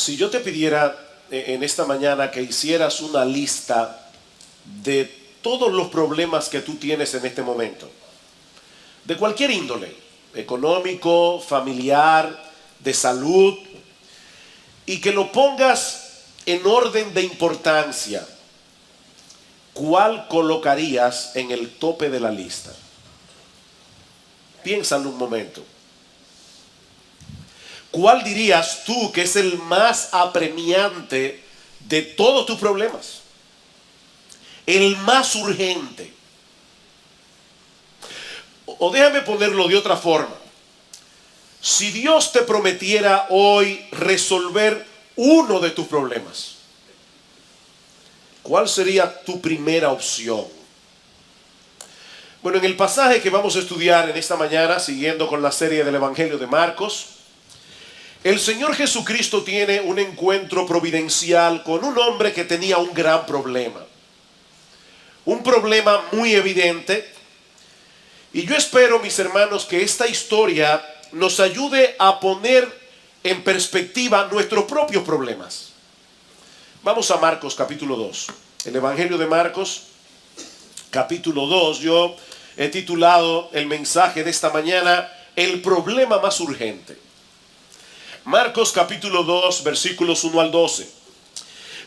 Si yo te pidiera en esta mañana que hicieras una lista de todos los problemas que tú tienes en este momento, de cualquier índole, económico, familiar, de salud, y que lo pongas en orden de importancia, ¿cuál colocarías en el tope de la lista? Piénsalo un momento. ¿Cuál dirías tú que es el más apremiante de todos tus problemas? El más urgente. O déjame ponerlo de otra forma. Si Dios te prometiera hoy resolver uno de tus problemas, ¿cuál sería tu primera opción? Bueno, en el pasaje que vamos a estudiar en esta mañana, siguiendo con la serie del Evangelio de Marcos, el Señor Jesucristo tiene un encuentro providencial con un hombre que tenía un gran problema. Un problema muy evidente. Y yo espero, mis hermanos, que esta historia nos ayude a poner en perspectiva nuestros propios problemas. Vamos a Marcos capítulo 2. El Evangelio de Marcos capítulo 2. Yo he titulado el mensaje de esta mañana, el problema más urgente. Marcos capítulo 2, versículos 1 al 12.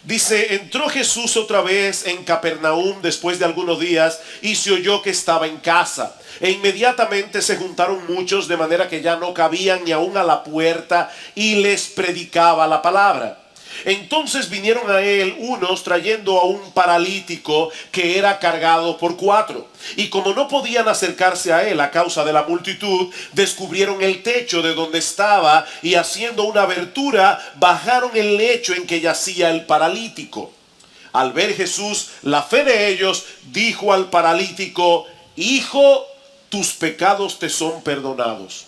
Dice, entró Jesús otra vez en Capernaum después de algunos días y se oyó que estaba en casa. E inmediatamente se juntaron muchos de manera que ya no cabían ni aún a la puerta y les predicaba la palabra. Entonces vinieron a él unos trayendo a un paralítico que era cargado por 4. Y como no podían acercarse a él a causa de la multitud, descubrieron el techo de donde estaba y haciendo una abertura, bajaron el lecho en que yacía el paralítico. Al ver Jesús la fe de ellos, dijo al paralítico, hijo, tus pecados te son perdonados.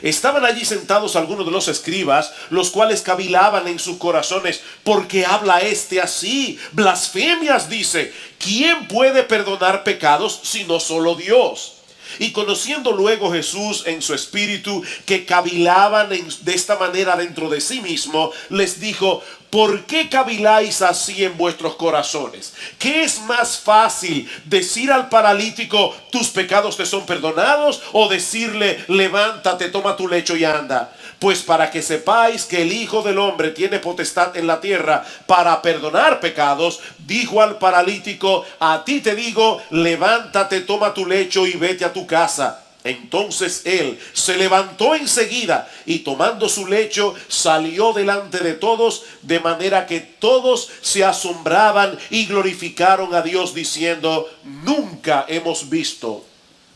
Estaban allí sentados algunos de los escribas, los cuales cavilaban en sus corazones, ¿por qué habla este así? Blasfemias dice, ¿quién puede perdonar pecados sino solo Dios? Y conociendo luego Jesús en su espíritu que cavilaban de esta manera dentro de sí mismo, les dijo, ¿por qué caviláis así en vuestros corazones? ¿Qué es más fácil, decir al paralítico, tus pecados te son perdonados? O decirle, levántate, toma tu lecho y anda. Pues para que sepáis que el Hijo del Hombre tiene potestad en la tierra para perdonar pecados, dijo al paralítico, a ti te digo, levántate, toma tu lecho y vete a tu casa. Entonces él se levantó enseguida y tomando su lecho salió delante de todos, de manera que todos se asombraban y glorificaron a Dios diciendo, nunca hemos visto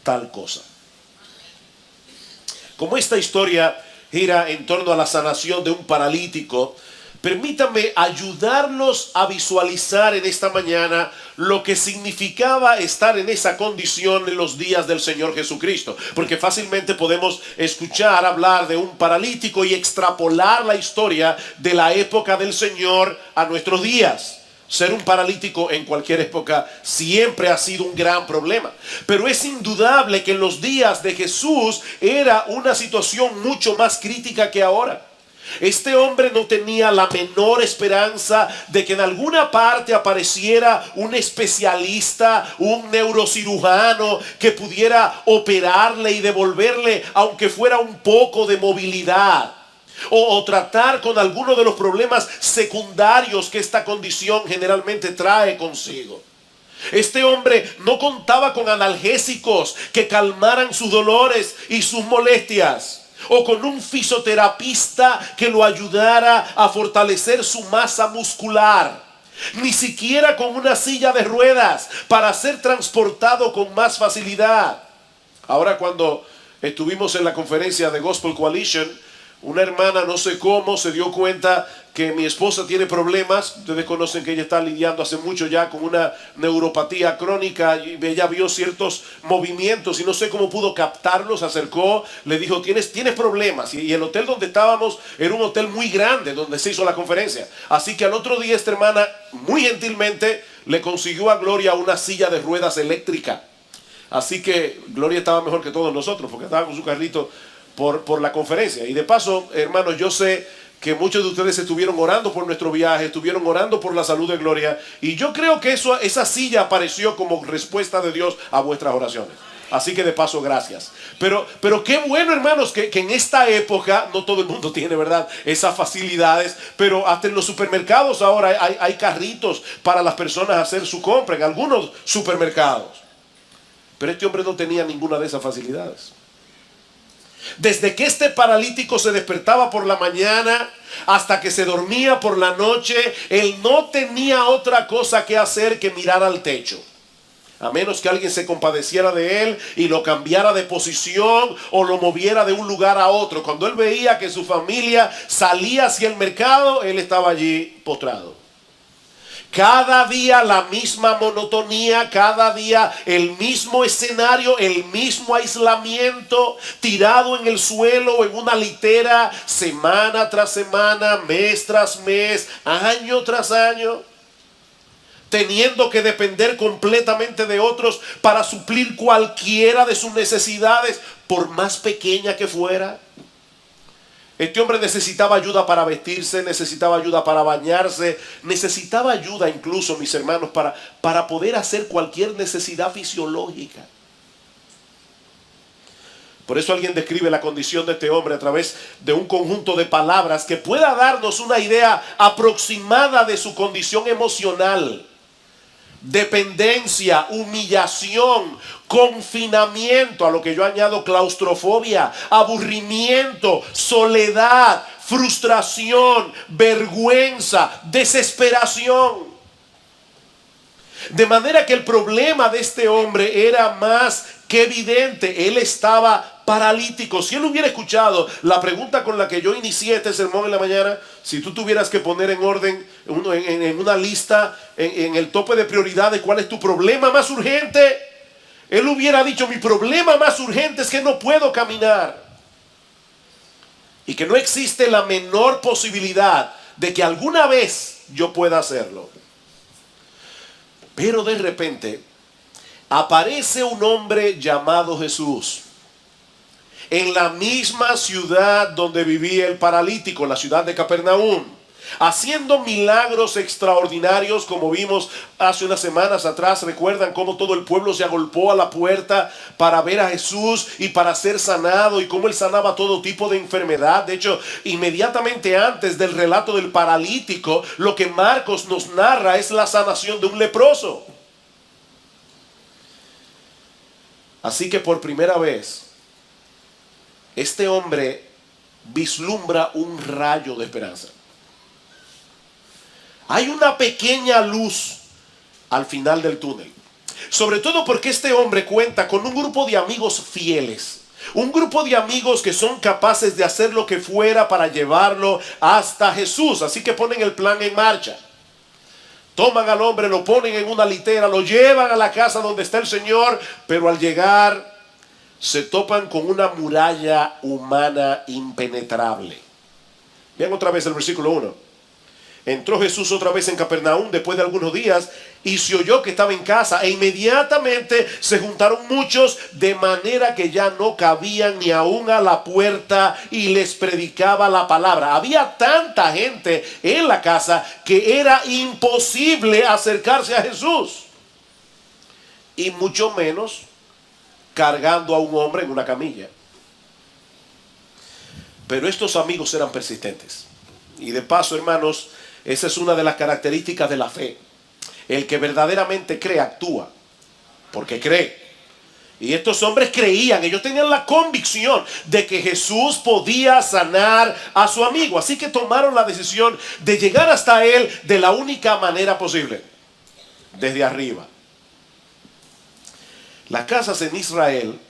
tal cosa. Como esta historia gira en torno a la sanación de un paralítico, permítanme ayudarlos a visualizar en esta mañana lo que significaba estar en esa condición en los días del Señor Jesucristo. Porque fácilmente podemos escuchar hablar de un paralítico y extrapolar la historia de la época del Señor a nuestros días. Ser un paralítico en cualquier época siempre ha sido un gran problema. Pero es indudable que en los días de Jesús era una situación mucho más crítica que ahora. Este hombre no tenía la menor esperanza de que en alguna parte apareciera un especialista, un neurocirujano que pudiera operarle y devolverle, aunque fuera un poco de movilidad. O tratar con alguno de los problemas secundarios que esta condición generalmente trae consigo. Este hombre no contaba con analgésicos que calmaran sus dolores y sus molestias, o con un fisioterapista que lo ayudara a fortalecer su masa muscular, ni siquiera con una silla de ruedas para ser transportado con más facilidad. Ahora, cuando estuvimos en la conferencia de Gospel Coalition, una hermana, no sé cómo, se dio cuenta que mi esposa tiene problemas. Ustedes conocen que ella está lidiando hace mucho ya con una neuropatía crónica y ella vio ciertos movimientos y no sé cómo pudo captarlos. Se acercó, le dijo, tienes problemas. Y el hotel donde estábamos era un hotel muy grande donde se hizo la conferencia. Así que al otro día esta hermana muy gentilmente le consiguió a Gloria una silla de ruedas eléctrica. Así que Gloria estaba mejor que todos nosotros porque estaba con su carrito por la conferencia. Y de paso, hermanos, yo sé que muchos de ustedes estuvieron orando por nuestro viaje, estuvieron orando por la salud de Gloria, y yo creo que esa silla apareció como respuesta de Dios a vuestras oraciones. Así que de paso, gracias. Pero qué bueno, hermanos, que en esta época, no todo el mundo tiene, ¿verdad?, esas facilidades, pero hasta en los supermercados ahora hay carritos para las personas hacer su compra, en algunos supermercados. Pero este hombre no tenía ninguna de esas facilidades. Desde que este paralítico se despertaba por la mañana hasta que se dormía por la noche, él no tenía otra cosa que hacer que mirar al techo. A menos que alguien se compadeciera de él y lo cambiara de posición o lo moviera de un lugar a otro. Cuando él veía que su familia salía hacia el mercado, él estaba allí postrado. Cada día la misma monotonía, cada día el mismo escenario, el mismo aislamiento, tirado en el suelo o en una litera, semana tras semana, mes tras mes, año tras año, teniendo que depender completamente de otros para suplir cualquiera de sus necesidades, por más pequeña que fuera. Este hombre necesitaba ayuda para vestirse, necesitaba ayuda para bañarse, necesitaba ayuda incluso, mis hermanos, para poder hacer cualquier necesidad fisiológica. Por eso alguien describe la condición de este hombre a través de un conjunto de palabras que pueda darnos una idea aproximada de su condición emocional. Dependencia, humillación, confinamiento, a lo que yo añado claustrofobia, aburrimiento, soledad, frustración, vergüenza, desesperación. De manera que el problema de este hombre era más que evidente. Él estaba paralítico. Si él hubiera escuchado la pregunta con la que yo inicié este sermón en la mañana, si tú tuvieras que poner en orden, en una lista, en el tope de prioridades, ¿cuál es tu problema más urgente? Él hubiera dicho: mi problema más urgente es que no puedo caminar. Y que no existe la menor posibilidad de que alguna vez yo pueda hacerlo. Pero de repente aparece un hombre llamado Jesús en la misma ciudad donde vivía el paralítico, la ciudad de Capernaum, haciendo milagros extraordinarios, como vimos hace unas semanas atrás. Recuerdan cómo todo el pueblo se agolpó a la puerta para ver a Jesús y para ser sanado, y cómo él sanaba todo tipo de enfermedad. De hecho, inmediatamente antes del relato del paralítico, lo que Marcos nos narra es la sanación de un leproso. Así que por primera vez, este hombre vislumbra un rayo de esperanza. Hay una pequeña luz al final del túnel. Sobre todo porque este hombre cuenta con un grupo de amigos fieles. Un grupo de amigos que son capaces de hacer lo que fuera para llevarlo hasta Jesús. Así que ponen el plan en marcha. Toman al hombre, lo ponen en una litera, lo llevan a la casa donde está el Señor, pero al llegar se topan con una muralla humana impenetrable. Vean otra vez el versículo 1. Entró Jesús otra vez en Capernaum después de algunos días y se oyó que estaba en casa, e inmediatamente se juntaron muchos, de manera que ya no cabían ni aún a la puerta, y les predicaba la palabra. Había tanta gente en la casa que era imposible acercarse a Jesús, y mucho menos cargando a un hombre en una camilla. Pero estos amigos eran persistentes. Y de paso, hermanos, esa es una de las características de la fe. El que verdaderamente cree, actúa porque cree. Y estos hombres creían, ellos tenían la convicción de que Jesús podía sanar a su amigo. Así que tomaron la decisión de llegar hasta él de la única manera posible: desde arriba. Las casas en Israel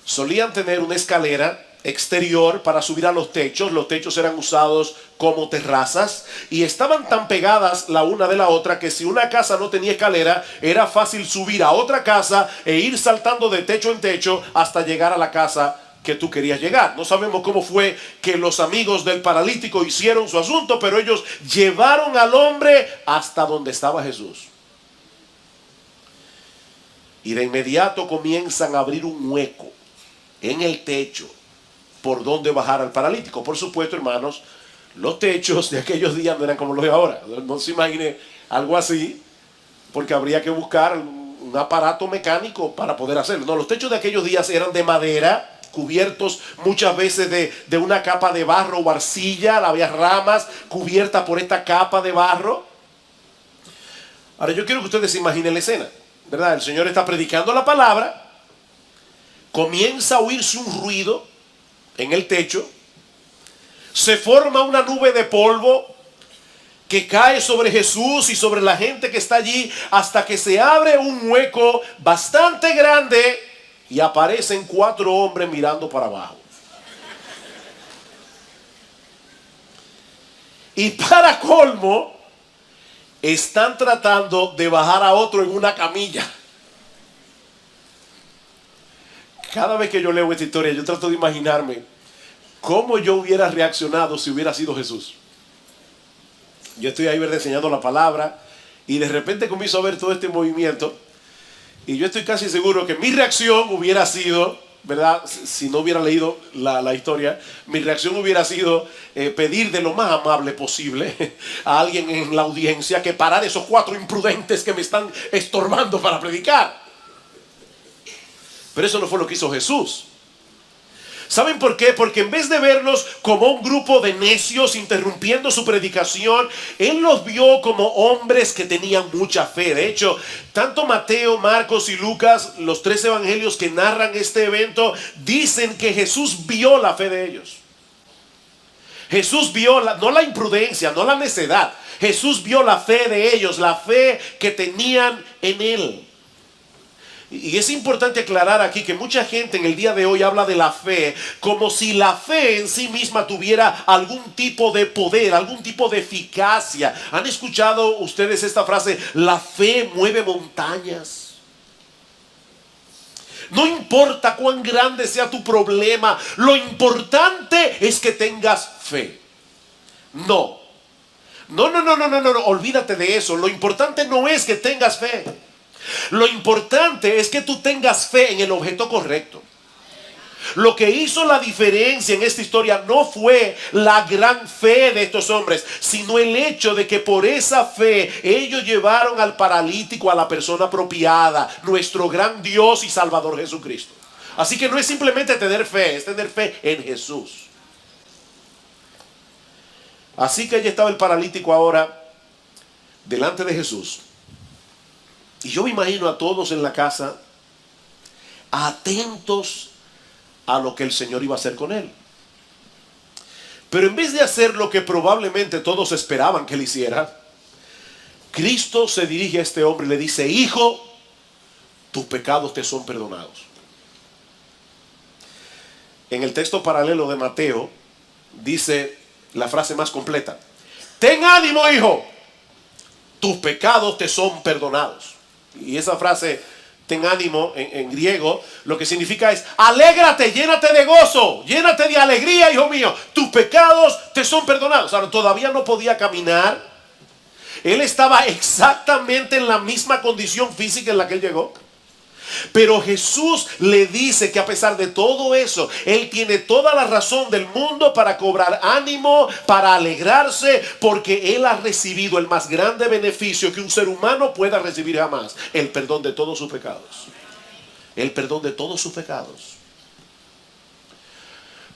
solían tener una escalera exterior para subir a los techos. Los techos eran usados como terrazas y estaban tan pegadas la una de la otra que si una casa no tenía escalera, era fácil subir a otra casa e ir saltando de techo en techo hasta llegar a la casa que tú querías llegar. No sabemos cómo fue que los amigos del paralítico hicieron su asunto, pero ellos llevaron al hombre hasta donde estaba Jesús. Y de inmediato comienzan a abrir un hueco en el techo por donde bajar al paralítico. Por supuesto, hermanos, Los techos de aquellos días no eran como los de ahora. No se imagine algo así, porque habría que buscar un aparato mecánico para poder hacerlo. No, los techos de aquellos días eran de madera, cubiertos muchas veces de una capa de barro o arcilla. Había ramas cubiertas por esta capa de barro. Ahora yo quiero que ustedes se imaginen la escena, ¿verdad? El Señor está predicando la palabra, comienza a oírse un ruido en el techo, se forma una nube de polvo que cae sobre Jesús y sobre la gente que está allí, hasta que se abre un hueco bastante grande y aparecen 4 hombres mirando para abajo. Y para colmo, están tratando de bajar a otro en una camilla. Cada vez que yo leo esta historia, yo trato de imaginarme cómo yo hubiera reaccionado si hubiera sido Jesús. Yo estoy ahí, ¿verdad?, enseñando la palabra, y de repente comienzo a ver todo este movimiento, y yo estoy casi seguro que mi reacción hubiera sido, ¿verdad?, si no hubiera leído la historia, mi reacción hubiera sido pedir de lo más amable posible a alguien en la audiencia que parara esos 4 imprudentes que me están estorbando para predicar. Pero eso no fue lo que hizo Jesús. ¿Saben por qué? Porque en vez de verlos como un grupo de necios interrumpiendo su predicación, Él los vio como hombres que tenían mucha fe. De hecho, tanto Mateo, Marcos y Lucas, los 3 evangelios que narran este evento, dicen que Jesús vio la fe de ellos. Jesús vio, no la imprudencia, no la necedad. Jesús vio la fe de ellos, la fe que tenían en Él. Y es importante aclarar aquí que mucha gente en el día de hoy habla de la fe como si la fe en sí misma tuviera algún tipo de poder, algún tipo de eficacia. ¿Han escuchado ustedes esta frase? La fe mueve montañas. No importa cuán grande sea tu problema, lo importante es que tengas fe. No, olvídate de eso. Lo importante no es que tengas fe. Lo importante es que tú tengas fe en el objeto correcto. Lo que hizo la diferencia en esta historia no fue la gran fe de estos hombres, sino el hecho de que por esa fe ellos llevaron al paralítico a la persona apropiada, nuestro gran Dios y Salvador Jesucristo. Así que no es simplemente tener fe, es tener fe en Jesús. Así que allí estaba el paralítico ahora delante de Jesús. Y yo me imagino a todos en la casa atentos a lo que el Señor iba a hacer con él. Pero en vez de hacer lo que probablemente todos esperaban que él hiciera, Cristo se dirige a este hombre y le dice: hijo, tus pecados te son perdonados. En el texto paralelo de Mateo dice la frase más completa: ten ánimo, hijo, tus pecados te son perdonados. Y esa frase, ten ánimo, en griego, lo que significa es: alégrate, llénate de gozo, llénate de alegría, hijo mío, tus pecados te son perdonados. Ahora, todavía no podía caminar. Él estaba exactamente en la misma condición física en la que él llegó. Pero Jesús le dice que a pesar de todo eso, Él tiene toda la razón del mundo para cobrar ánimo, para alegrarse, porque Él ha recibido el más grande beneficio que un ser humano pueda recibir jamás: el perdón de todos sus pecados. El perdón de todos sus pecados.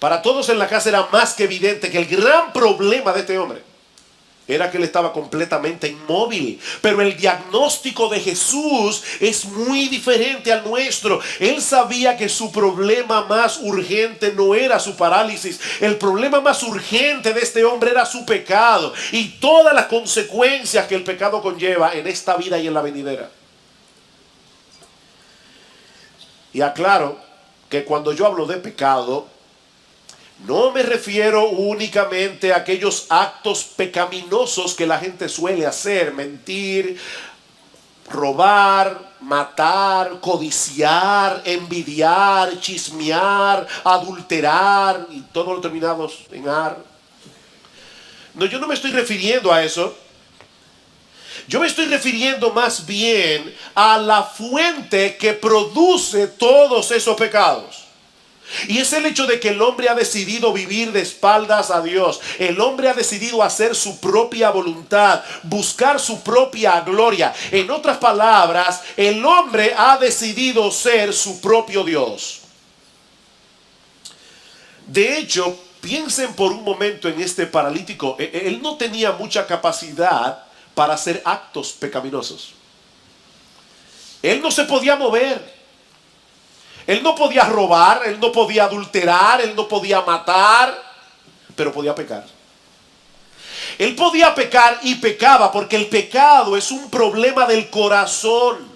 Para todos en la casa era más que evidente que el gran problema de este hombre era que él estaba completamente inmóvil. Pero el diagnóstico de Jesús es muy diferente al nuestro. Él sabía que su problema más urgente no era su parálisis. El problema más urgente de este hombre era su pecado y todas las consecuencias que el pecado conlleva en esta vida y en la venidera. Y aclaro que cuando yo hablo de pecado, no me refiero únicamente a aquellos actos pecaminosos que la gente suele hacer: mentir, robar, matar, codiciar, envidiar, chismear, adulterar, y todos los terminados en ar. No, yo no me estoy refiriendo a eso. Yo me estoy refiriendo más bien a la fuente que produce todos esos pecados. Y es el hecho de que el hombre ha decidido vivir de espaldas a Dios. El hombre ha decidido hacer su propia voluntad, buscar su propia gloria. En otras palabras, el hombre ha decidido ser su propio Dios. De hecho, piensen por un momento en este paralítico. Él no tenía mucha capacidad para hacer actos pecaminosos. Él no se podía mover. Él no podía robar, él no podía adulterar, él no podía matar, pero podía pecar. Él podía pecar y pecaba porque el pecado es un problema del corazón.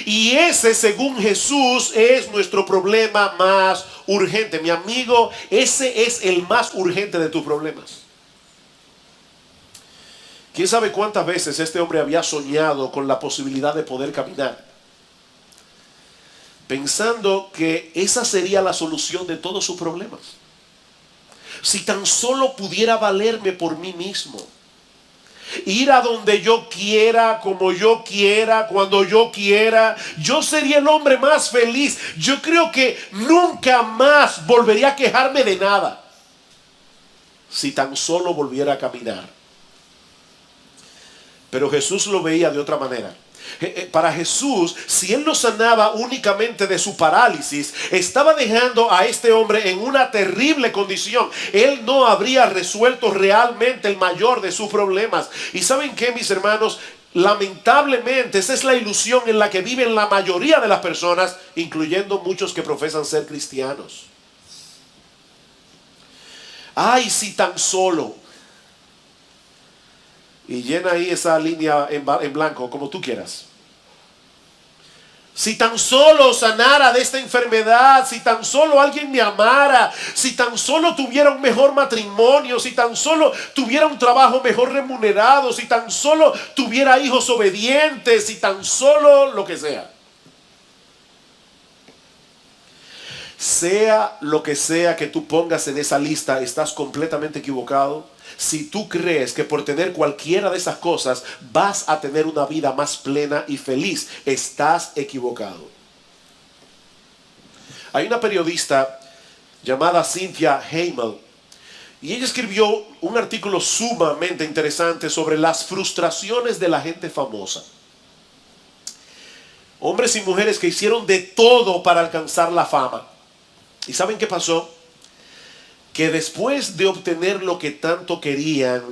Y ese, según Jesús, es nuestro problema más urgente. Mi amigo, ese es el más urgente de tus problemas. ¿Quién sabe cuántas veces este hombre había soñado con la posibilidad de poder caminar? Pensando que esa sería la solución de todos sus problemas. Si tan solo pudiera valerme por mí mismo. Ir a donde yo quiera, como yo quiera, cuando yo quiera. Yo sería el hombre más feliz. Yo creo que nunca más volvería a quejarme de nada. Si tan solo volviera a caminar. Pero Jesús lo veía de otra manera. Para Jesús, si él lo sanaba únicamente de su parálisis, estaba dejando a este hombre en una terrible condición. Él no habría resuelto realmente el mayor de sus problemas. Y ¿saben qué, mis hermanos? Lamentablemente esa es la ilusión en la que viven la mayoría de las personas, incluyendo muchos que profesan ser cristianos. Ay, si tan solo. Y llena ahí esa línea en blanco, como tú quieras. Si tan solo sanara de esta enfermedad, si tan solo alguien me amara, si tan solo tuviera un mejor matrimonio, si tan solo tuviera un trabajo mejor remunerado, si tan solo tuviera hijos obedientes, si tan solo lo que sea. Sea lo que sea que tú pongas en esa lista, estás completamente equivocado. Si tú crees que por tener cualquiera de esas cosas vas a tener una vida más plena y feliz, estás equivocado. Hay una periodista llamada Cynthia Hamel y ella escribió un artículo sumamente interesante sobre las frustraciones de la gente famosa. Hombres y mujeres que hicieron de todo para alcanzar la fama. ¿Y saben qué pasó? Que después de obtener lo que tanto querían,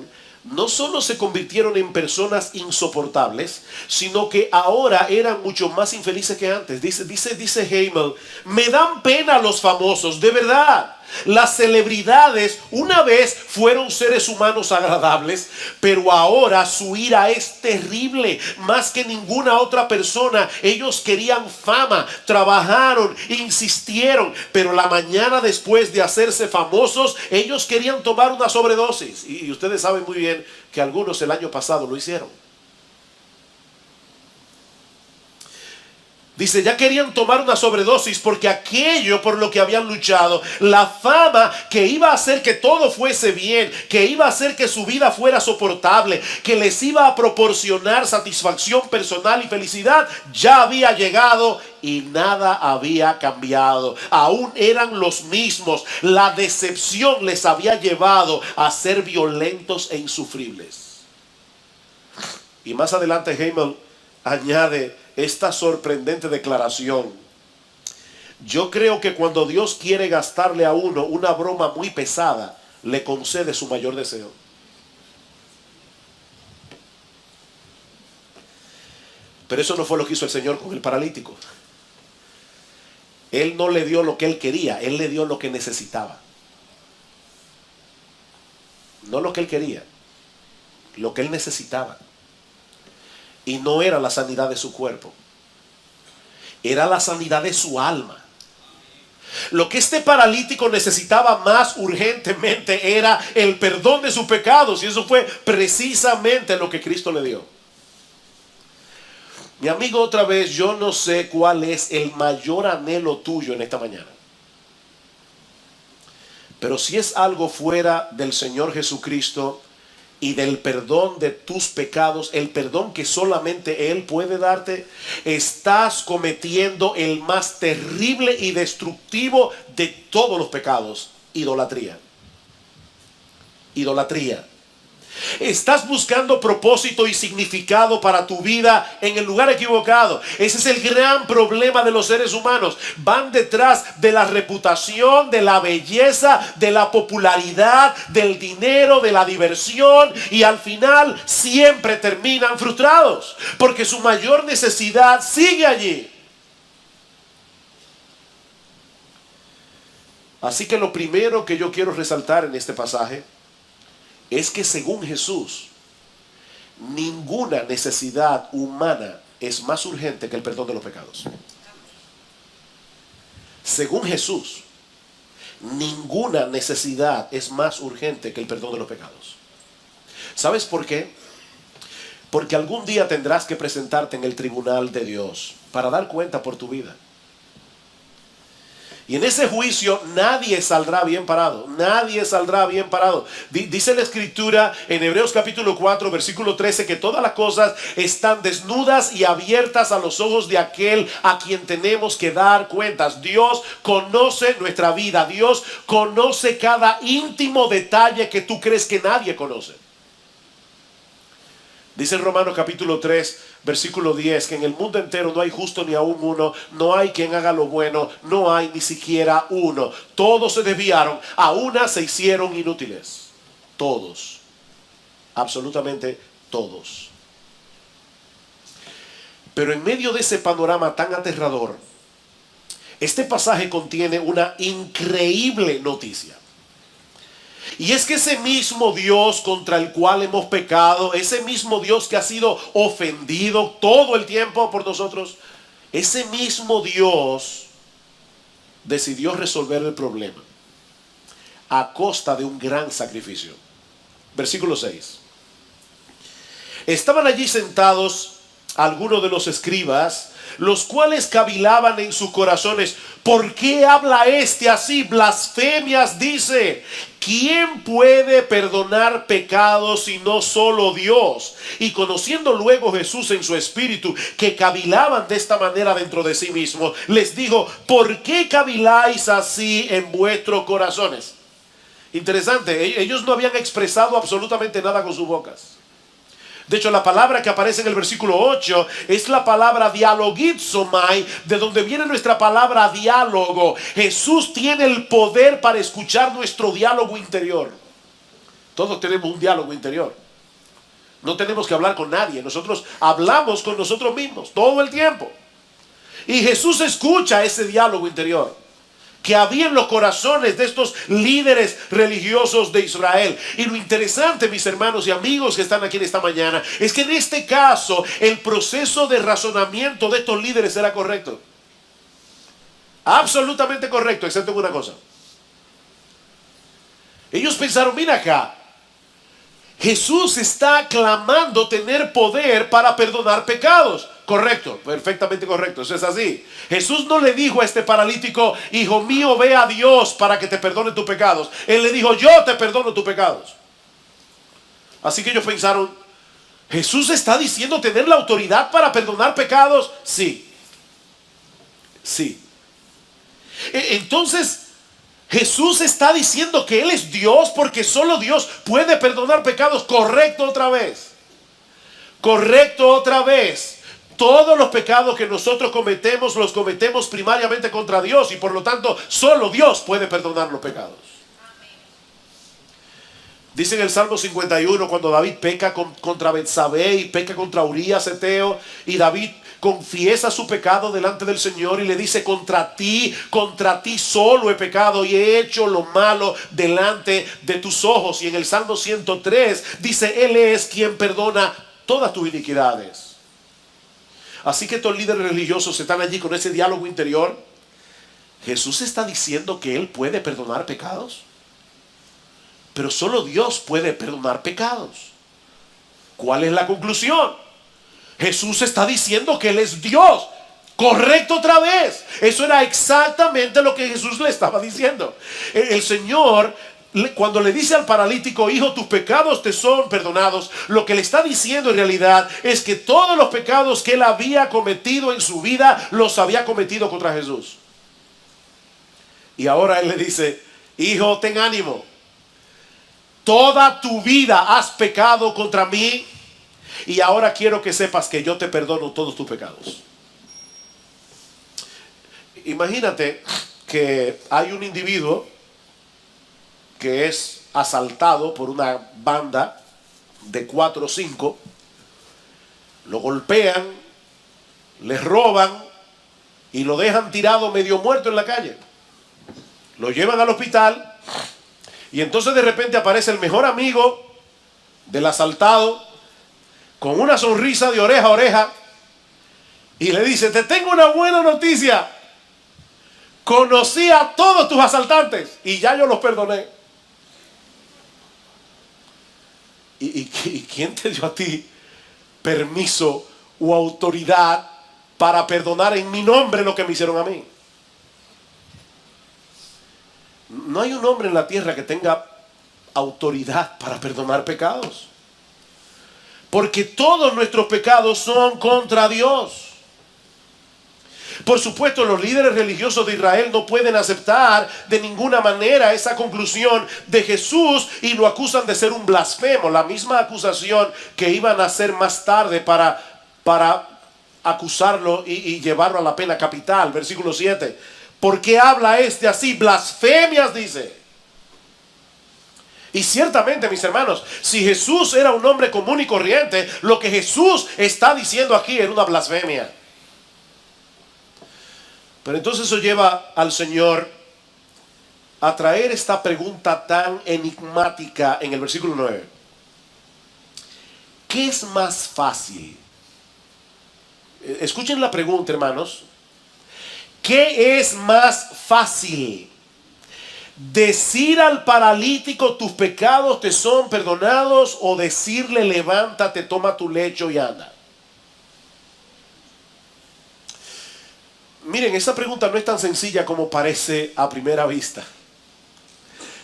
no solo se convirtieron en personas insoportables, sino que ahora eran mucho más infelices que antes. Dice Hamel, me dan pena los famosos, de verdad. Las celebridades una vez fueron seres humanos agradables, pero ahora su ira es terrible. Más que ninguna otra persona, ellos querían fama, trabajaron, insistieron, pero la mañana después de hacerse famosos, ellos querían tomar una sobredosis. Y ustedes saben muy bien que algunos el año pasado lo hicieron. Dice, ya querían tomar una sobredosis porque aquello por lo que habían luchado, la fama que iba a hacer que todo fuese bien, que iba a hacer que su vida fuera soportable, que les iba a proporcionar satisfacción personal y felicidad, ya había llegado y nada había cambiado. Aún eran los mismos. La decepción les había llevado a ser violentos e insufribles. Y más adelante Hamel añade esta sorprendente declaración. Yo creo que cuando Dios quiere gastarle a uno una broma muy pesada, le concede su mayor deseo. Pero eso no fue lo que hizo el Señor con el paralítico. Él no le dio lo que él quería, él le dio lo que necesitaba. No lo que él quería, lo que él necesitaba. Y no era la sanidad de su cuerpo, era la sanidad de su alma. Lo que este paralítico necesitaba más urgentemente era el perdón de sus pecados, y eso fue precisamente lo que Cristo le dio. Mi amigo, otra vez, yo no sé cuál es el mayor anhelo tuyo en esta mañana, pero si es algo fuera del Señor Jesucristo, y del perdón de tus pecados, el perdón que solamente Él puede darte, estás cometiendo el más terrible y destructivo de todos los pecados: idolatría. Idolatría. Estás buscando propósito y significado para tu vida en el lugar equivocado. Ese es el gran problema de los seres humanos. Van detrás de la reputación, de la belleza, de la popularidad, del dinero, de la diversión, y al final siempre terminan frustrados porque su mayor necesidad sigue allí. Así que lo primero que yo quiero resaltar en este pasaje es que según Jesús, ninguna necesidad humana es más urgente que el perdón de los pecados. Según Jesús, ninguna necesidad es más urgente que el perdón de los pecados. ¿Sabes por qué? Porque algún día tendrás que presentarte en el tribunal de Dios para dar cuenta por tu vida. Y en ese juicio nadie saldrá bien parado. Nadie saldrá bien parado. Dice la Escritura en Hebreos capítulo 4, versículo 13, que todas las cosas están desnudas y abiertas a los ojos de aquel a quien tenemos que dar cuentas. Dios conoce nuestra vida. Dios conoce cada íntimo detalle que tú crees que nadie conoce. Dice en Romanos capítulo 3, versículo 10, que en el mundo entero no hay justo ni aún uno, no hay quien haga lo bueno, no hay ni siquiera uno. Todos se desviaron, a una se hicieron inútiles. Todos, absolutamente todos. Pero en medio de ese panorama tan aterrador, este pasaje contiene una increíble noticia. Y es que ese mismo Dios contra el cual hemos pecado, ese mismo Dios que ha sido ofendido todo el tiempo por nosotros, ese mismo Dios decidió resolver el problema a costa de un gran sacrificio. Versículo 6. Estaban allí sentados algunos de los escribas, los cuales cavilaban en sus corazones: ¿por qué habla este así? Blasfemias dice. ¿Quién puede perdonar pecados si no solo Dios? Y conociendo luego Jesús en su espíritu que cavilaban de esta manera dentro de sí mismos, les dijo: ¿por qué caviláis así en vuestros corazones? Interesante, ellos no habían expresado absolutamente nada con sus bocas. De hecho, la palabra que aparece en el versículo 8 es la palabra dialogizomai, de donde viene nuestra palabra diálogo. Jesús tiene el poder para escuchar nuestro diálogo interior. Todos tenemos un diálogo interior. No tenemos que hablar con nadie. Nosotros hablamos con nosotros mismos todo el tiempo. Y Jesús escucha ese diálogo interior que había en los corazones de estos líderes religiosos de Israel. Y lo interesante, mis hermanos y amigos que están aquí en esta mañana, es que en este caso el proceso de razonamiento de estos líderes era correcto. Absolutamente correcto, excepto en una cosa. Ellos pensaron: mira acá, Jesús está clamando tener poder para perdonar pecados. Correcto, perfectamente correcto, eso es así. Jesús no le dijo a este paralítico: hijo mío, ve a Dios para que te perdone tus pecados. Él le dijo: yo te perdono tus pecados. Así que ellos pensaron: ¿Jesús está diciendo tener la autoridad para perdonar pecados? Sí. Sí. Entonces, Jesús está diciendo que Él es Dios porque solo Dios puede perdonar pecados. Correcto otra vez. Correcto otra vez. Todos los pecados que nosotros cometemos los cometemos primariamente contra Dios, y por lo tanto solo Dios puede perdonar los pecados. Dice en el Salmo 51, cuando David peca contra Betsabé y peca contra Urías Eteo, y David confiesa su pecado delante del Señor y le dice: contra ti solo he pecado y he hecho lo malo delante de tus ojos. Y en el Salmo 103 dice: Él es quien perdona todas tus iniquidades. Así que estos líderes religiosos están allí con ese diálogo interior. Jesús está diciendo que Él puede perdonar pecados, pero solo Dios puede perdonar pecados. ¿Cuál es la conclusión? Jesús está diciendo que Él es Dios. Correcto otra vez. Eso era exactamente lo que Jesús le estaba diciendo. El Señor cuando le dice al paralítico, hijo, tus pecados te son perdonados, lo que le está diciendo en realidad es que todos los pecados que él había cometido en su vida, los había cometido contra Jesús. Y ahora él le dice, hijo, ten ánimo. Toda tu vida has pecado contra mí y ahora quiero que sepas que yo te perdono todos tus pecados. Imagínate que hay un individuo que es asaltado por una banda de 4 o 5, lo golpean, le roban y lo dejan tirado medio muerto en la calle. Lo llevan al hospital y entonces de repente aparece el mejor amigo del asaltado con una sonrisa de oreja a oreja y le dice, te tengo una buena noticia. Conocí a todos tus asaltantes y ya yo los perdoné. ¿Y quién te dio a ti permiso o autoridad para perdonar en mi nombre lo que me hicieron a mí? No hay un hombre en la tierra que tenga autoridad para perdonar pecados. Porque todos nuestros pecados son contra Dios. Por supuesto, los líderes religiosos de Israel no pueden aceptar de ninguna manera esa conclusión de Jesús y lo acusan de ser un blasfemo. La misma acusación que iban a hacer más tarde para acusarlo y llevarlo a la pena capital. Versículo 7. ¿Por qué habla este así? Blasfemias, dice. Y ciertamente, mis hermanos, si Jesús era un hombre común y corriente, lo que Jesús está diciendo aquí era una blasfemia. Pero entonces eso lleva al Señor a traer esta pregunta tan enigmática en el versículo 9. ¿Qué es más fácil? Escuchen la pregunta, hermanos. ¿Qué es más fácil? ¿Decir al paralítico tus pecados te son perdonados o decirle levántate, toma tu lecho y anda? Miren, esa pregunta no es tan sencilla como parece a primera vista.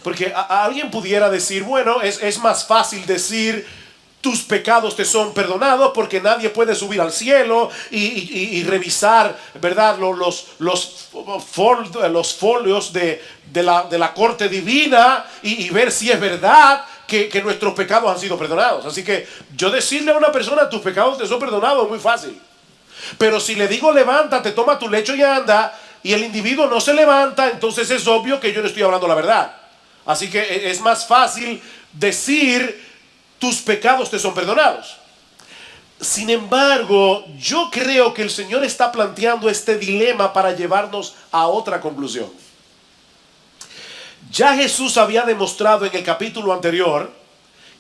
Porque alguien pudiera decir, bueno, es más fácil decir tus pecados te son perdonados porque nadie puede subir al cielo y revisar, ¿verdad? Los folios de la corte divina y ver si es verdad que nuestros pecados han sido perdonados. Así que yo decirle a una persona tus pecados te son perdonados es muy fácil. Pero si le digo levántate, toma tu lecho y anda, y el individuo no se levanta, entonces es obvio que yo le estoy hablando la verdad. Así que es más fácil decir tus pecados te son perdonados. Sin embargo, yo creo que el Señor está planteando este dilema para llevarnos a otra conclusión. Ya Jesús había demostrado en el capítulo anterior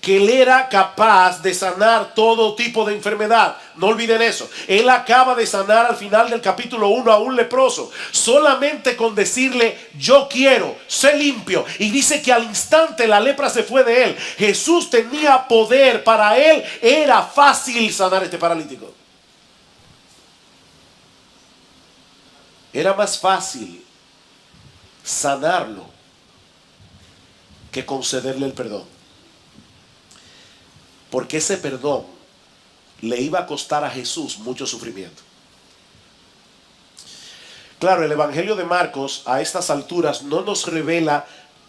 que Él era capaz de sanar todo tipo de enfermedad. No olviden eso. Él acaba de sanar al final del capítulo 1 a un leproso. Solamente con decirle, yo quiero, sé limpio. Y dice que al instante la lepra se fue de él. Jesús tenía poder. Para Él era fácil sanar a este paralítico. Era más fácil sanarlo que concederle el perdón. Porque ese perdón le iba a costar a Jesús mucho sufrimiento. Claro, el Evangelio de Marcos a estas alturas no nos revela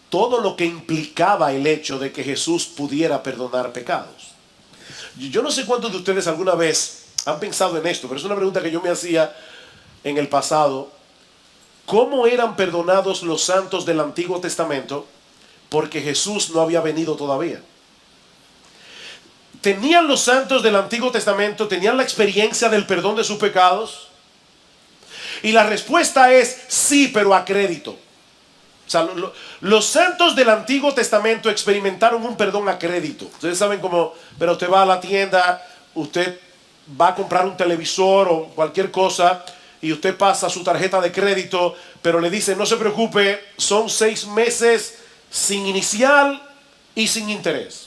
todo lo que implicaba el hecho de que Jesús pudiera perdonar pecados. Yo no sé cuántos de ustedes alguna vez han pensado en esto, pero es una pregunta que yo me hacía en el pasado. ¿Cómo eran perdonados los santos del Antiguo Testamento? Porque Jesús no había venido todavía. ¿Tenían los santos del Antiguo Testamento, tenían la experiencia del perdón de sus pecados? Y la respuesta es sí, pero a crédito. O sea, los santos del Antiguo Testamento experimentaron un perdón a crédito. Ustedes saben cómo, pero usted va a la tienda, usted va a comprar un televisor o cualquier cosa y usted pasa su tarjeta de crédito, pero le dice, no se preocupe, son 6 meses sin inicial y sin interés.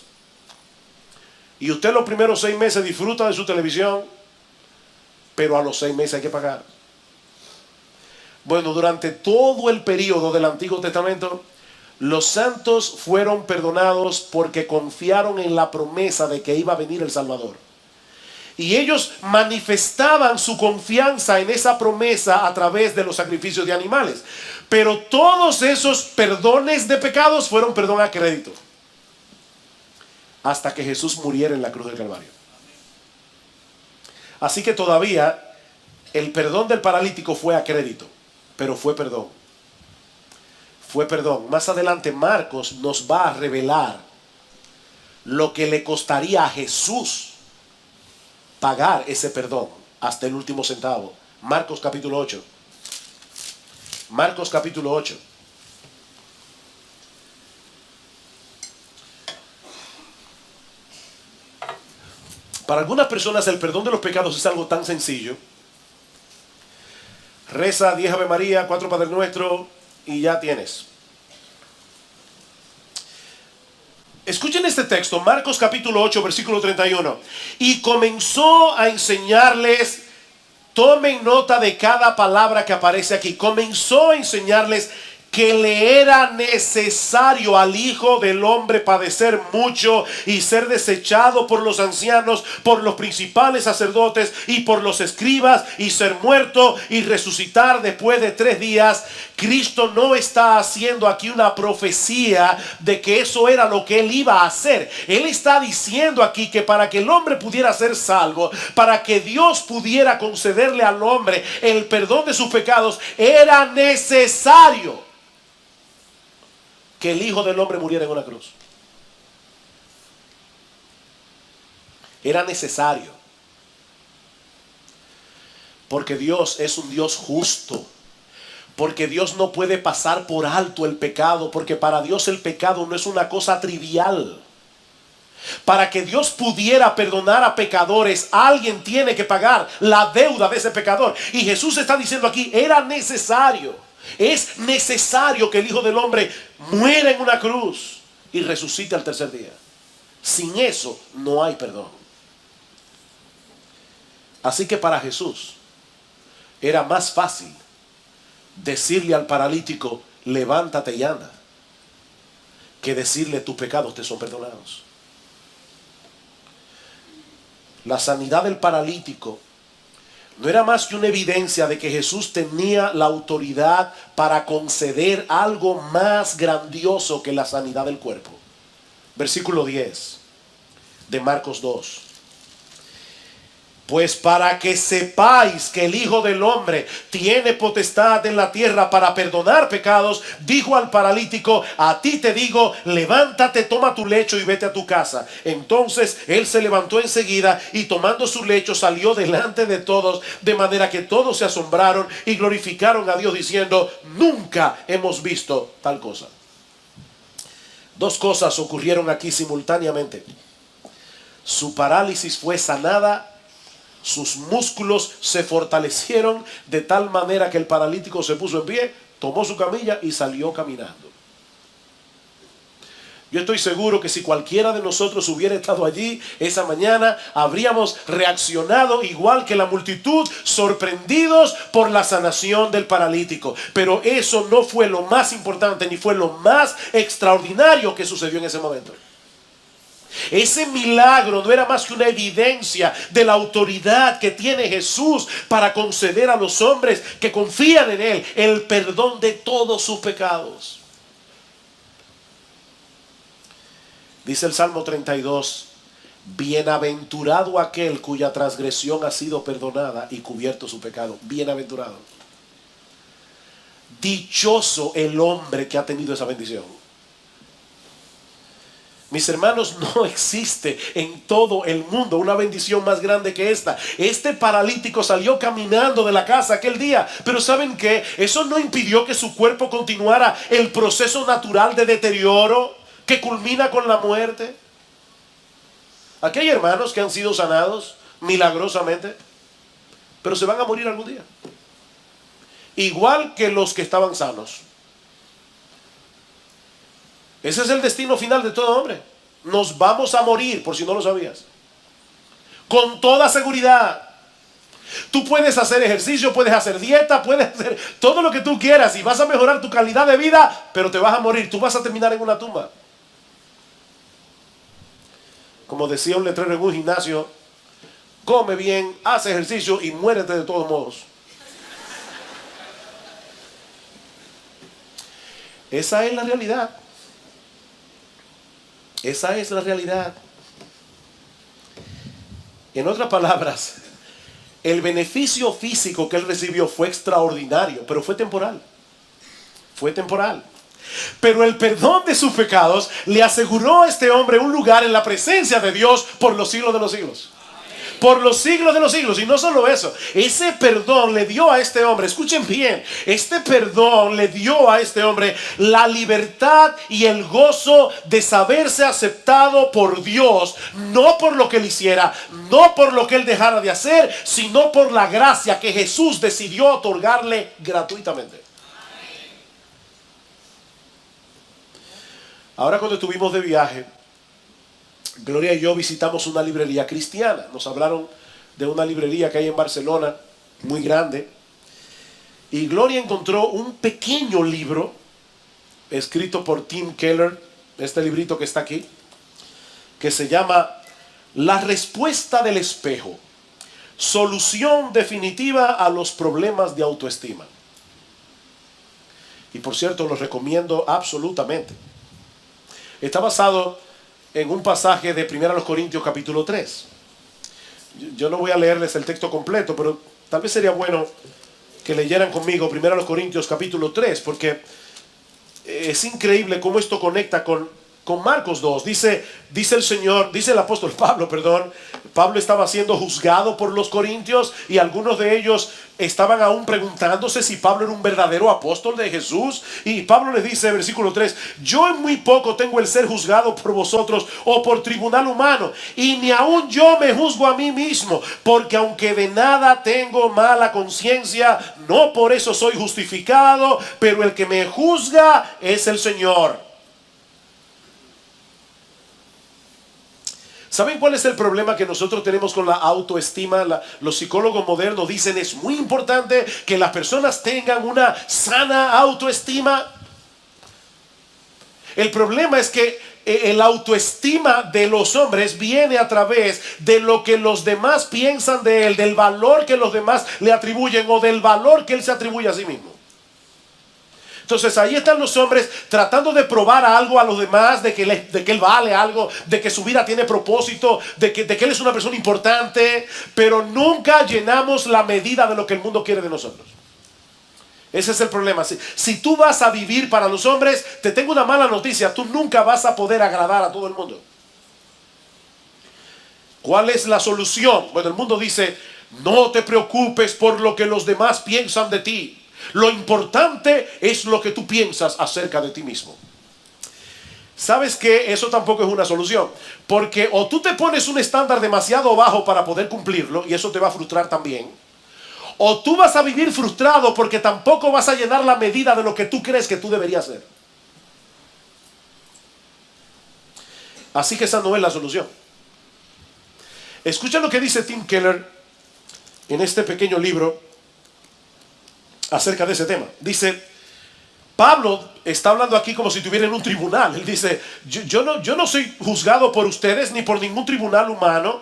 Y usted los primeros 6 meses disfruta de su televisión, pero a los 6 meses hay que pagar. Bueno, durante todo el periodo del Antiguo Testamento, Los santos fueron perdonados porque confiaron en la promesa de que iba a venir el Salvador. Y ellos manifestaban su confianza en esa promesa a través de los sacrificios de animales. Pero todos esos perdones de pecados fueron perdón a crédito, hasta que Jesús muriera en la cruz del Calvario. Así que todavía el perdón del paralítico fue a crédito, pero fue perdón. Fue perdón. Más adelante Marcos nos va a revelar lo que le costaría a Jesús pagar ese perdón hasta el último centavo. Marcos capítulo 8. Marcos capítulo 8. Para algunas personas el perdón de los pecados es algo tan sencillo. Reza 10 Ave María, 4 Padre Nuestro y ya tienes. Escuchen este texto, Marcos capítulo 8, versículo 31. Y comenzó a enseñarles, tomen nota de cada palabra que aparece aquí. Comenzó a enseñarles que le era necesario al Hijo del Hombre padecer mucho y ser desechado por los ancianos, por los principales sacerdotes y por los escribas, y ser muerto y resucitar después de 3 días. Cristo no está haciendo aquí una profecía de que eso era lo que él iba a hacer. Él está diciendo aquí que para que el hombre pudiera ser salvo, para que Dios pudiera concederle al hombre el perdón de sus pecados, era necesario que el Hijo del Hombre muriera en una cruz. Era necesario. Porque Dios es un Dios justo. Porque Dios no puede pasar por alto el pecado. Porque para Dios el pecado no es una cosa trivial. Para que Dios pudiera perdonar a pecadores, alguien tiene que pagar la deuda de ese pecador. Y Jesús está diciendo aquí, era necesario. Es necesario que el Hijo del Hombre muera en una cruz y resucite al tercer día. Sin eso no hay perdón. Así que para Jesús era más fácil decirle al paralítico, levántate y anda, que decirle, tus pecados te son perdonados. La sanidad del paralítico no era más que una evidencia de que Jesús tenía la autoridad para conceder algo más grandioso que la sanidad del cuerpo. Versículo 10 de Marcos 2. Pues para que sepáis que el Hijo del Hombre tiene potestad en la tierra para perdonar pecados, dijo al paralítico, a ti te digo, levántate, toma tu lecho y vete a tu casa. Entonces él se levantó enseguida y tomando su lecho salió delante de todos, de manera que todos se asombraron y glorificaron a Dios diciendo, nunca hemos visto tal cosa. Dos cosas ocurrieron aquí simultáneamente. Su parálisis fue sanada. Sus músculos se fortalecieron de tal manera que el paralítico se puso en pie, tomó su camilla y salió caminando. Yo estoy seguro que si cualquiera de nosotros hubiera estado allí esa mañana, habríamos reaccionado igual que la multitud, sorprendidos por la sanación del paralítico. Pero eso no fue lo más importante ni fue lo más extraordinario que sucedió en ese momento. Ese milagro no era más que una evidencia de la autoridad que tiene Jesús para conceder a los hombres que confían en Él el perdón de todos sus pecados. Dice el Salmo 32, bienaventurado aquel cuya transgresión ha sido perdonada y cubierto su pecado. Bienaventurado. Dichoso el hombre que ha tenido esa bendición. Mis hermanos, no existe en todo el mundo una bendición más grande que esta. Este paralítico salió caminando de la casa aquel día, pero ¿saben qué? Eso no impidió que su cuerpo continuara el proceso natural de deterioro que culmina con la muerte. Aquí hay hermanos que han sido sanados milagrosamente, pero se van a morir algún día, igual que los que estaban sanos. Ese es el destino final de todo hombre. Nos vamos a morir, por si no lo sabías. Con toda seguridad. Tú puedes hacer ejercicio, puedes hacer dieta, puedes hacer todo lo que tú quieras y vas a mejorar tu calidad de vida, pero te vas a morir, tú vas a terminar en una tumba. Como decía un letrero en un gimnasio, come bien, haz ejercicio y muérete de todos modos. Esa es la realidad. Esa es la realidad. En otras palabras, el beneficio físico que él recibió fue extraordinario, pero fue temporal. Fue temporal. Pero el perdón de sus pecados le aseguró a este hombre un lugar en la presencia de Dios por los siglos de los siglos. Por los siglos de los siglos. Y no solo eso, ese perdón le dio a este hombre, escuchen bien, este perdón le dio a este hombre la libertad y el gozo de saberse aceptado por Dios, no por lo que él hiciera, no por lo que él dejara de hacer, sino por la gracia que Jesús decidió otorgarle gratuitamente. Ahora, cuando estuvimos de viaje, Gloria y yo visitamos una librería cristiana. Nos hablaron de una librería que hay en Barcelona, muy grande. Y Gloria encontró un pequeño libro escrito por Tim Keller, este librito que está aquí, que se llama La respuesta del espejo, solución definitiva a los problemas de autoestima. Y por cierto, lo recomiendo absolutamente. Está basado en un pasaje de 1 Corintios capítulo 3. Yo no voy a leerles el texto completo, pero tal vez sería bueno que leyeran conmigo 1 Corintios capítulo 3, porque es increíble cómo esto conecta con Marcos 2. Dice el Señor, dice el apóstol Pablo, Pablo estaba siendo juzgado por los corintios y algunos de ellos estaban aún preguntándose si Pablo era un verdadero apóstol de Jesús. Y Pablo les dice, versículo 3, yo en muy poco tengo el ser juzgado por vosotros o por tribunal humano, y ni aún yo me juzgo a mí mismo, porque aunque de nada tengo mala conciencia, no por eso soy justificado, pero el que me juzga es el Señor. ¿Saben cuál es el problema que nosotros tenemos con la autoestima? Los psicólogos modernos dicen es muy importante que las personas tengan una sana autoestima. El problema es que el autoestima de los hombres viene a través de lo que los demás piensan de él, del valor que los demás le atribuyen o del valor que él se atribuye a sí mismo. Entonces ahí están los hombres tratando de probar algo a los demás, de que él vale algo, de que su vida tiene propósito, de que él es una persona importante, pero nunca llenamos la medida de lo que el mundo quiere de nosotros. Ese es el problema. Si tú vas a vivir para los hombres, te tengo una mala noticia, tú nunca vas a poder agradar a todo el mundo. ¿Cuál es la solución? Bueno, el mundo dice, no te preocupes por lo que los demás piensan de ti. Lo importante es lo que tú piensas acerca de ti mismo. ¿Sabes qué? Eso tampoco es una solución. Porque o tú te pones un estándar demasiado bajo para poder cumplirlo, y eso te va a frustrar también. O tú vas a vivir frustrado porque tampoco vas a llenar la medida de lo que tú crees que tú deberías ser. Así que esa no es la solución. Escucha lo que dice Tim Keller en este pequeño libro acerca de ese tema. Dice, Pablo está hablando aquí como si estuviera en un tribunal. Él dice, yo no soy juzgado por ustedes ni por ningún tribunal humano.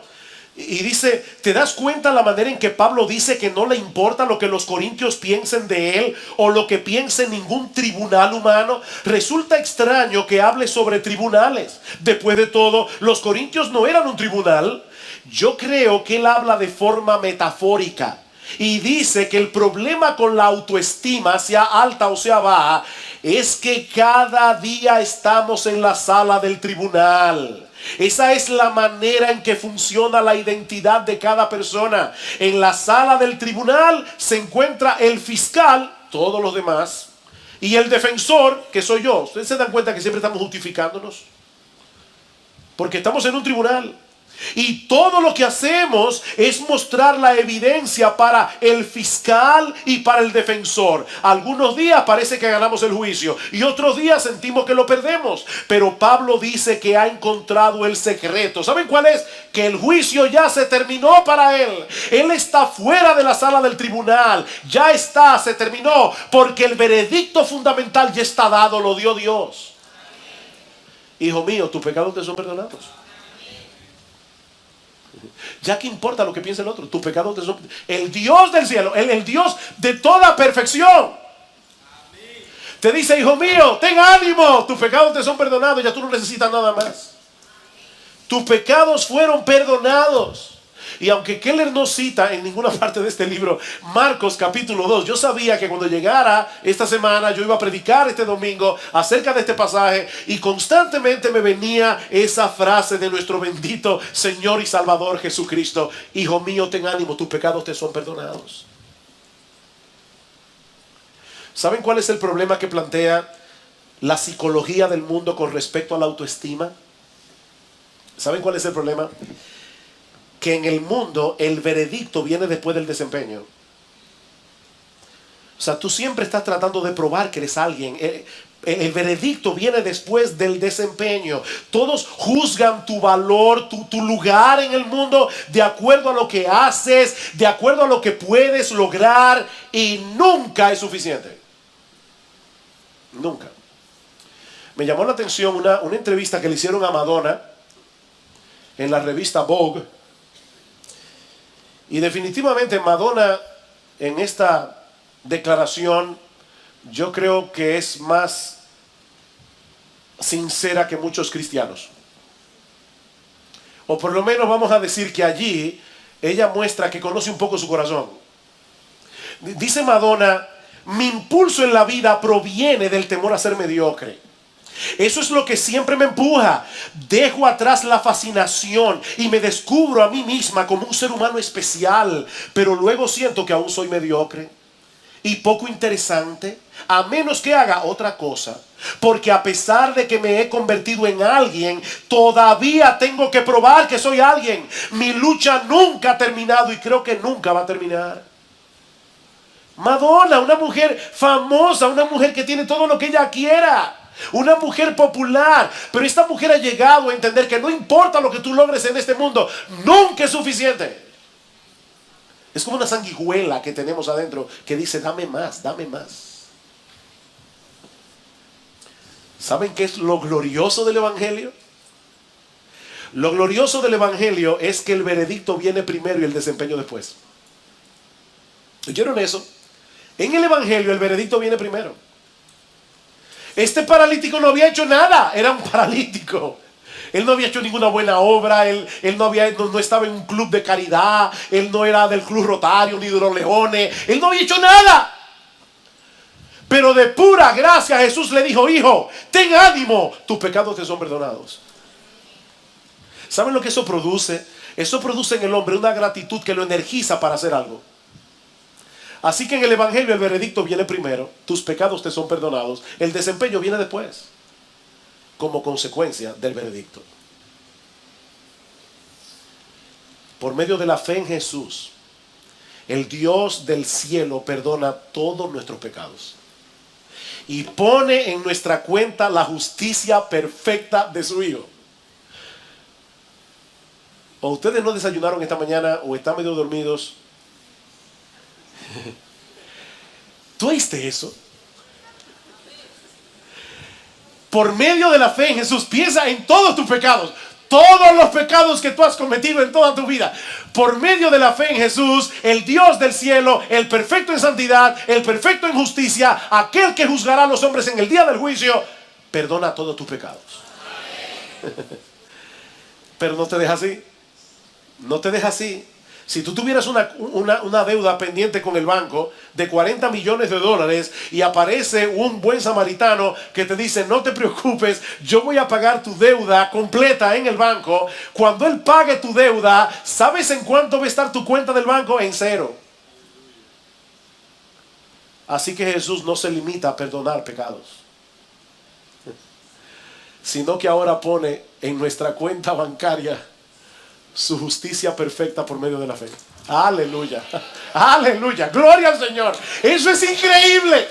Y dice, ¿te das cuenta la manera en que Pablo dice que no le importa lo que los corintios piensen de él o lo que piense ningún tribunal humano? Resulta extraño que hable sobre tribunales. Después de todo, los corintios no eran un tribunal. Yo creo que él habla de forma metafórica. Y dice que el problema con la autoestima, sea alta o sea baja, es que cada día estamos en la sala del tribunal. Esa es la manera en que funciona la identidad de cada persona. En la sala del tribunal se encuentra el fiscal, todos los demás, y el defensor, que soy yo. ¿Ustedes se dan cuenta que siempre estamos justificándonos? Porque estamos en un tribunal. Y todo lo que hacemos es mostrar la evidencia para el fiscal y para el defensor. Algunos días parece que ganamos el juicio y otros días sentimos que lo perdemos. Pero Pablo dice que ha encontrado el secreto. ¿Saben cuál es? Que el juicio ya se terminó para él. Él está fuera de la sala del tribunal. Ya está, se terminó. Porque el veredicto fundamental ya está dado, lo dio Dios. Hijo mío, tus pecados te son perdonados. Ya que importa lo que piense el otro, tus pecados te son... El Dios del cielo, el Dios de toda perfección, te dice: hijo mío, ten ánimo, tus pecados te son perdonados, ya tú no necesitas nada más. Tus pecados fueron perdonados. Y aunque Keller no cita en ninguna parte de este libro Marcos capítulo 2, yo sabía que cuando llegara esta semana yo iba a predicar este domingo acerca de este pasaje, y constantemente me venía esa frase de nuestro bendito Señor y Salvador Jesucristo: hijo mío, ten ánimo, tus pecados te son perdonados. ¿Saben cuál es el problema que plantea la psicología del mundo con respecto a la autoestima? ¿Saben cuál es el problema? Que en el mundo el veredicto viene después del desempeño. O sea, tú siempre estás tratando de probar que eres alguien. El veredicto viene después del desempeño. Todos juzgan tu valor, tu lugar en el mundo de acuerdo a lo que haces, de acuerdo a lo que puedes lograr, y nunca es suficiente. Nunca. Me llamó la atención una entrevista que le hicieron a Madonna en la revista Vogue. Y definitivamente Madonna, en esta declaración, yo creo que es más sincera que muchos cristianos. O por lo menos vamos a decir que allí ella muestra que conoce un poco su corazón. Dice Madonna: mi impulso en la vida proviene del temor a ser mediocre. Eso es lo que siempre me empuja. Dejo atrás la fascinación y me descubro a mí misma como un ser humano especial, pero luego siento que aún soy mediocre y poco interesante, a menos que haga otra cosa. Porque a pesar de que me he convertido en alguien, todavía tengo que probar que soy alguien. Mi lucha nunca ha terminado y creo que nunca va a terminar. Madonna, una mujer famosa, una mujer que tiene todo lo que ella quiera, una mujer popular, pero esta mujer ha llegado a entender que no importa lo que tú logres en este mundo, nunca es suficiente. Es como una sanguijuela que tenemos adentro que dice: dame más, dame más. ¿Saben qué es lo glorioso del Evangelio? Lo glorioso del Evangelio es que el veredicto viene primero y el desempeño después. ¿Oyeron eso? En el Evangelio el veredicto viene primero. Este paralítico no había hecho nada, era un paralítico. Él no había hecho ninguna buena obra, él no estaba en un club de caridad, él no era del Club Rotario ni de los Leones, él no había hecho nada. Pero de pura gracia Jesús le dijo: hijo, ten ánimo, tus pecados te son perdonados. ¿Saben lo que eso produce? Eso produce en el hombre una gratitud que lo energiza para hacer algo. Así que en el Evangelio el veredicto viene primero, tus pecados te son perdonados, el desempeño viene después, como consecuencia del veredicto. Por medio de la fe en Jesús, el Dios del cielo perdona todos nuestros pecados y pone en nuestra cuenta la justicia perfecta de su Hijo. O ustedes no desayunaron esta mañana o están medio dormidos. ¿Tú oíste eso? Por medio de la fe en Jesús, piensa en todos tus pecados, todos los pecados que tú has cometido en toda tu vida. Por medio de la fe en Jesús, el Dios del cielo, el perfecto en santidad, el perfecto en justicia, aquel que juzgará a los hombres en el día del juicio, perdona todos tus pecados. Pero no te deja así. No te deja así. Si tú tuvieras una deuda pendiente con el banco de $40 millones y aparece un buen samaritano que te dice: no te preocupes, yo voy a pagar tu deuda completa en el banco. Cuando él pague tu deuda, ¿sabes en cuánto va a estar tu cuenta del banco? En cero. Así que Jesús no se limita a perdonar pecados, sino que ahora pone en nuestra cuenta bancaria su justicia perfecta por medio de la fe. Aleluya, aleluya, gloria al Señor. Eso es increíble.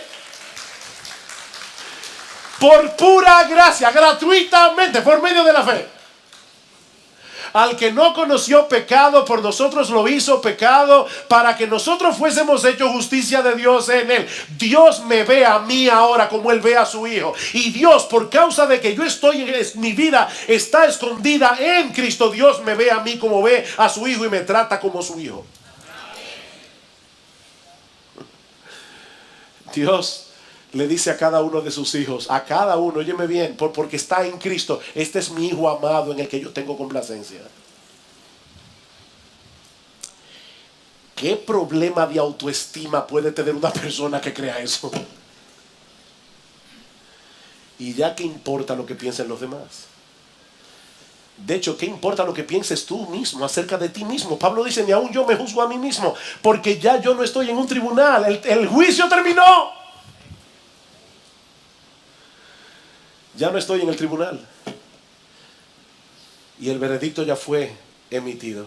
Por pura gracia, gratuitamente, por medio de la fe. Al que no conoció pecado, por nosotros lo hizo pecado, para que nosotros fuésemos hechos justicia de Dios en él. Dios me ve a mí ahora como él ve a su Hijo. Y Dios, por causa de que yo estoy, mi vida está escondida en Cristo, Dios me ve a mí como ve a su Hijo y me trata como su Hijo. Dios le dice a cada uno de sus hijos, a cada uno, óyeme bien, porque está en Cristo, este es mi Hijo amado en el que yo tengo complacencia. ¿Qué problema de autoestima puede tener una persona que crea eso? Y ya, ¿qué importa lo que piensen los demás? De hecho, ¿qué importa lo que pienses tú mismo acerca de ti mismo? Pablo dice, ni aún yo me juzgo a mí mismo, porque ya yo no estoy en un tribunal, el juicio terminó. Ya no estoy en el tribunal. Y el veredicto ya fue emitido.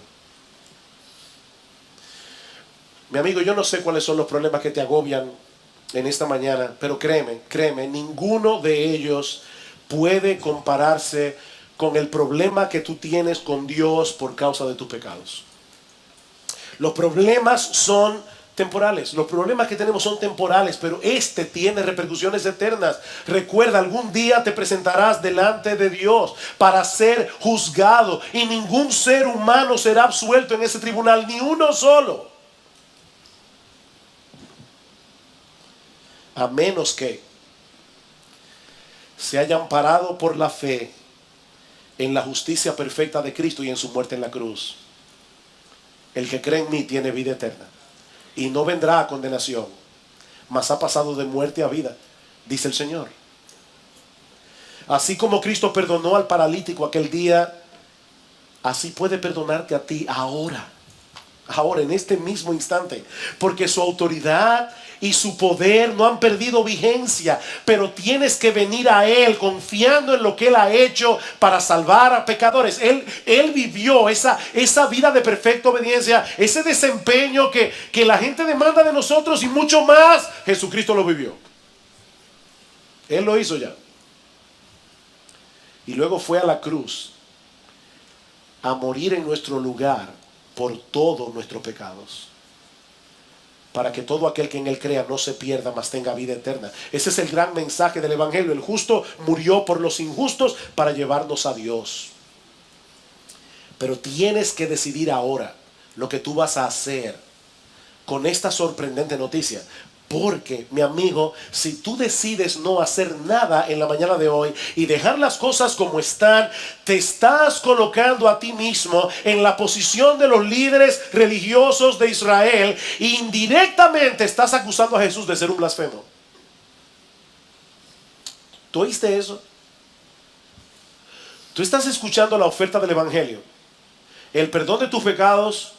Mi amigo, yo no sé cuáles son los problemas que te agobian en esta mañana, pero créeme, ninguno de ellos puede compararse con el problema que tú tienes con Dios por causa de tus pecados. Los problemas son temporales. Los problemas que tenemos son temporales, pero este tiene repercusiones eternas. Recuerda, algún día te presentarás delante de Dios para ser juzgado, y ningún ser humano será absuelto en ese tribunal, ni uno solo. A menos que se hayan parado por la fe en la justicia perfecta de Cristo y en su muerte en la cruz. El que cree en mí tiene vida eterna y no vendrá a condenación, mas ha pasado de muerte a vida, dice el Señor. Así como Cristo perdonó al paralítico aquel día, así puede perdonarte a ti ahora, en este mismo instante, porque su autoridad y su poder no han perdido vigencia, pero tienes que venir a Él confiando en lo que Él ha hecho para salvar a pecadores. Él vivió esa vida de perfecta obediencia, ese desempeño que la gente demanda de nosotros y mucho más. Jesucristo lo vivió. Él lo hizo ya. Y luego fue a la cruz a morir en nuestro lugar por todos nuestros pecados, para que todo aquel que en Él crea no se pierda, mas tenga vida eterna. Ese es el gran mensaje del Evangelio. El justo murió por los injustos para llevarnos a Dios. Pero tienes que decidir ahora lo que tú vas a hacer con esta sorprendente noticia. Porque, mi amigo, si tú decides no hacer nada en la mañana de hoy y dejar las cosas como están, te estás colocando a ti mismo en la posición de los líderes religiosos de Israel e indirectamente estás acusando a Jesús de ser un blasfemo. ¿Tú oíste eso? Tú estás escuchando la oferta del Evangelio, el perdón de tus pecados,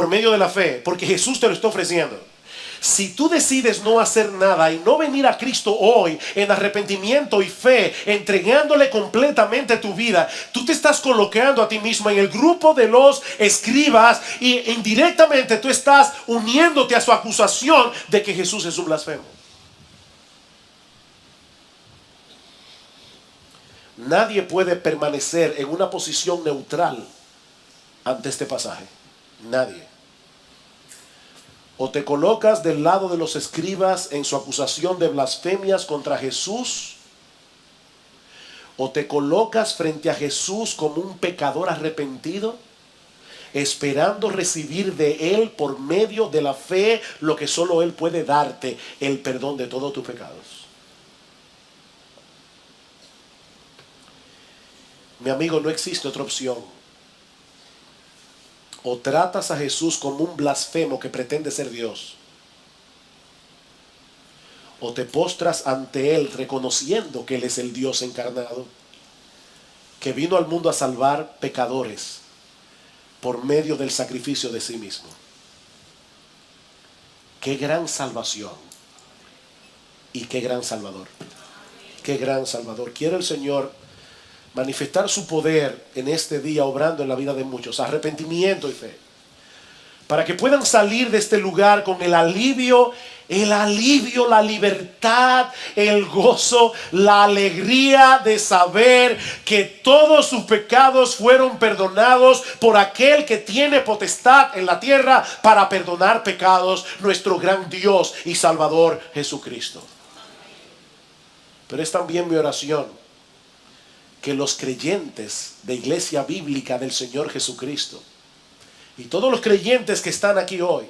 por medio de la fe, porque Jesús te lo está ofreciendo. Si tú decides no hacer nada y no venir a Cristo hoy en arrepentimiento y fe, entregándole completamente tu vida, tú te estás colocando a ti mismo en el grupo de los escribas y indirectamente tú estás uniéndote a su acusación de que Jesús es un blasfemo. Nadie puede permanecer en una posición neutral ante este pasaje. Nadie. O te colocas del lado de los escribas en su acusación de blasfemias contra Jesús, o te colocas frente a Jesús como un pecador arrepentido, esperando recibir de Él por medio de la fe lo que solo Él puede darte, el perdón de todos tus pecados. Mi amigo, no existe otra opción. O tratas a Jesús como un blasfemo que pretende ser Dios, o te postras ante Él reconociendo que Él es el Dios encarnado, que vino al mundo a salvar pecadores por medio del sacrificio de sí mismo. Qué gran salvación y qué gran Salvador. Qué gran Salvador. Quiere el Señor manifestar su poder en este día, obrando en la vida de muchos, arrepentimiento y fe, para que puedan salir de este lugar con el alivio, la libertad, el gozo, la alegría de saber que todos sus pecados fueron perdonados por aquel que tiene potestad en la tierra para perdonar pecados, nuestro gran Dios y Salvador Jesucristo. Pero es también mi oración que los creyentes de Iglesia Bíblica del Señor Jesucristo y todos los creyentes que están aquí hoy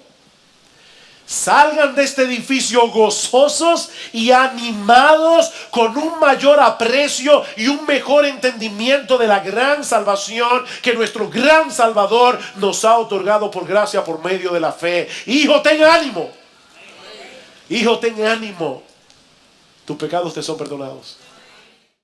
salgan de este edificio gozosos y animados, con un mayor aprecio y un mejor entendimiento de la gran salvación que nuestro gran Salvador nos ha otorgado por gracia, por medio de la fe. Hijo, ten ánimo. Hijo, ten ánimo. Tus pecados te son perdonados.